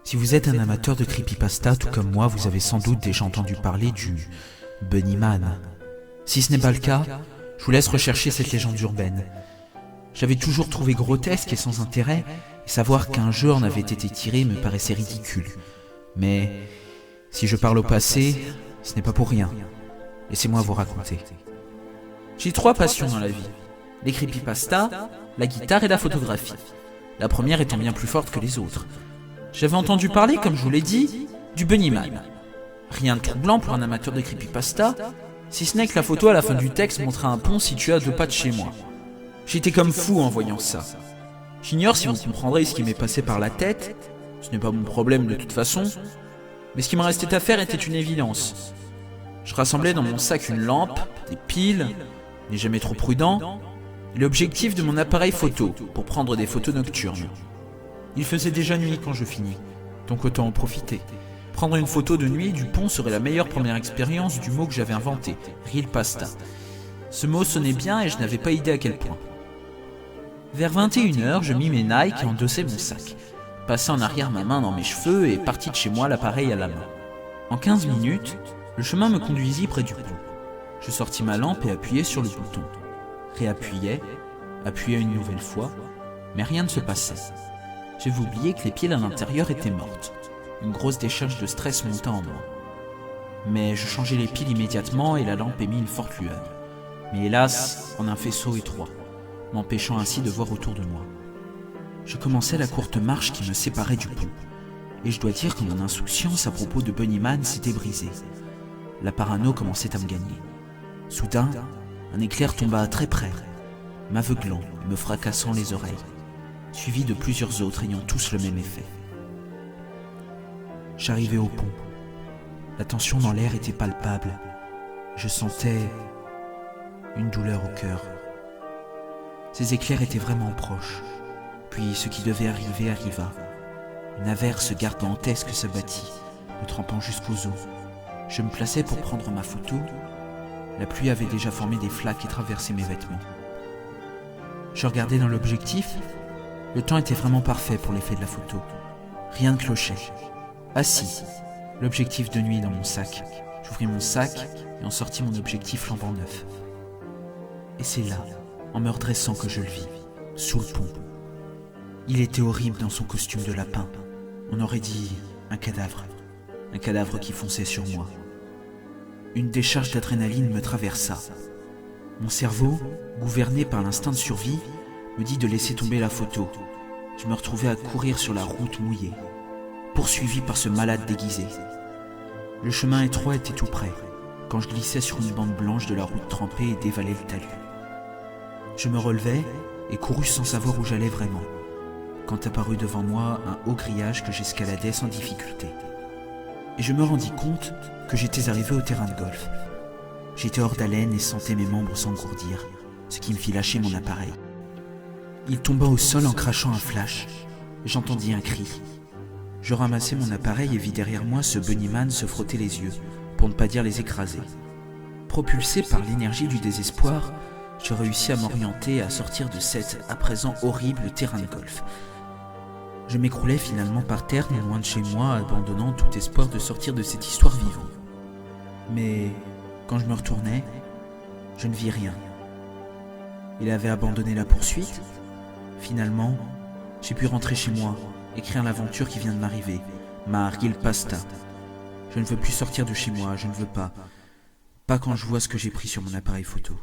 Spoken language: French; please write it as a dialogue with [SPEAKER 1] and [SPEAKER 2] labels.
[SPEAKER 1] Si vous êtes un amateur de creepypasta, tout comme moi, vous avez sans doute déjà entendu parler du Bunnyman. Si ce n'est pas le cas, je vous laisse rechercher cette légende urbaine. J'avais toujours trouvé grotesque et sans intérêt, et savoir qu'un jeu en avait été tiré me paraissait ridicule. Mais si je parle au passé, ce n'est pas pour rien. Laissez-moi vous raconter. J'ai 3 passions dans la vie. Les creepypastas, la guitare et la photographie. La première étant bien plus forte que les autres. J'avais entendu parler, comme je vous l'ai dit, du Bunnyman. Rien de troublant pour un amateur de creepypasta, si ce n'est que la photo à la fin du texte montrait un pont situé à 2 pas de chez moi. J'étais comme fou en voyant ça. J'ignore si vous comprendrez ce qui m'est passé par la tête, ce n'est pas mon problème de toute façon, mais ce qui me restait à faire était une évidence. Je rassemblais dans mon sac une lampe, des piles, n'est jamais trop prudent, et l'objectif de mon appareil photo pour prendre des photos nocturnes. Il faisait déjà nuit quand je finis, donc autant en profiter. Prendre une photo de nuit du pont serait la meilleure première expérience du mot que j'avais inventé, Real Pasta. Ce mot sonnait bien et je n'avais pas idée à quel point. Vers 21h, je mis mes Nike et endossai mon sac. Passai en arrière ma main dans mes cheveux et partis de chez moi l'appareil à la main. En 15 minutes, le chemin me conduisit près du pont. Je sortis ma lampe et appuyai sur le bouton. Réappuyai, appuyai une nouvelle fois, mais rien ne se passait. J'avais oublié que les piles à l'intérieur étaient mortes. Une grosse décharge de stress monta en moi. Mais je changeai les piles immédiatement et la lampe émit une forte lueur. Mais hélas, en un faisceau étroit, m'empêchant ainsi de voir autour de moi. Je commençais la courte marche qui me séparait du pont. Et je dois dire que mon insouciance à propos de Bunnyman s'était brisée. La parano commençait à me gagner. Soudain, un éclair tomba très près, m'aveuglant et me fracassant les oreilles, suivi de plusieurs autres ayant tous le même effet. J'arrivais au pont. La tension dans l'air était palpable. Je sentais une douleur au cœur. Ces éclairs étaient vraiment proches. Puis ce qui devait arriver arriva. Une averse gargantesque s'abattit, me trempant jusqu'aux os. Je me plaçais pour prendre ma photo. La pluie avait déjà formé des flaques et traversé mes vêtements. Je regardais dans l'objectif. Le temps était vraiment parfait pour l'effet de la photo. Rien ne clochait. Assis, l'objectif de nuit dans mon sac. J'ouvris mon sac et en sortis mon objectif flambant neuf. Et c'est là, en me redressant, que je le vis, sous le pont. Il était horrible dans son costume de lapin. On aurait dit un cadavre qui fonçait sur moi. Une décharge d'adrénaline me traversa. Mon cerveau, gouverné par l'instinct de survie, me dit de laisser tomber la photo. Je me retrouvais à courir sur la route mouillée, poursuivi par ce malade déguisé. Le chemin étroit était tout près, quand je glissais sur une bande blanche de la route trempée et dévalais le talus. Je me relevai et courus sans savoir où j'allais vraiment, quand apparut devant moi un haut grillage que j'escaladais sans difficulté. Et je me rendis compte que j'étais arrivé au terrain de golf. J'étais hors d'haleine et sentais mes membres s'engourdir, ce qui me fit lâcher mon appareil. Il tomba au sol en crachant un flash. J'entendis un cri. Je ramassai mon appareil et vis derrière moi ce Bunnyman se frotter les yeux, pour ne pas dire les écraser. Propulsé par l'énergie du désespoir, je réussis à m'orienter et à sortir de cet, à présent horrible, terrain de golf. Je m'écroulais finalement par terre, non loin de chez moi, abandonnant tout espoir de sortir de cette histoire vivant. Mais quand je me retournai, je ne vis rien. Il avait abandonné la poursuite. Finalement, j'ai pu rentrer chez moi, écrire l'aventure qui vient de m'arriver, ma Real Pasta. Je ne veux plus sortir de chez moi, je ne veux pas. Pas quand je vois ce que j'ai pris sur mon appareil photo.